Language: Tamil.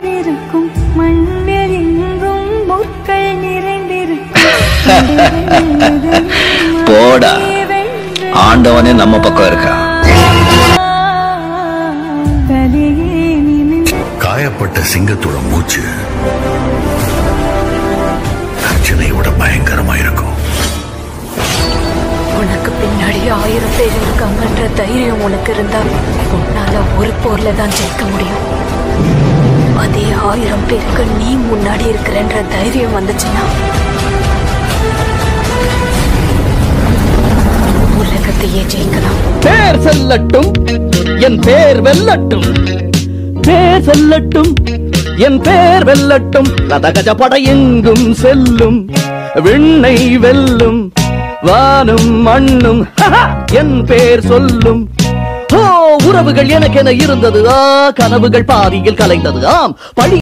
இருக்கும் மண்ணில் எங்கும் முற்கள் நிறைந்திருக்கும். போடா, ஆண்டவனே நம்ம பக்கம் இருக்கா. காயப்பட்ட சிங்கத்தோட மூச்சு கர்ஜனையோட பயங்கரமா இருக்கும். உனக்கு பின்னாடி 1000 பேர் இருக்காங்கன்ற தைரியம் உனக்கு இருந்தா உன்னால ஒரு போர்ல தான் ஜெயிக்க முடியும். அதே 1000 பேருக்கு நீ முன்னாடி இருக்கிறன்ற தைரியம் வந்துச்சுன்னா உலகத்தையே ஜெயிக்கலாம். பேர் செல்லட்டும், என் பேர் வெல்லட்டும். பேர் செல்லட்டும், என் பேர் வெல்லட்டும். ரதகஜ படை எங்கும் செல்லும், விண்ணை வெல்லும், வானும் மண்ணும் என் பேர் சொல்லும். ஓ, உறவுகள் எனக்கென இருந்தது, கனவுகள் பாதியில் கலைந்தது. ஆம், பழி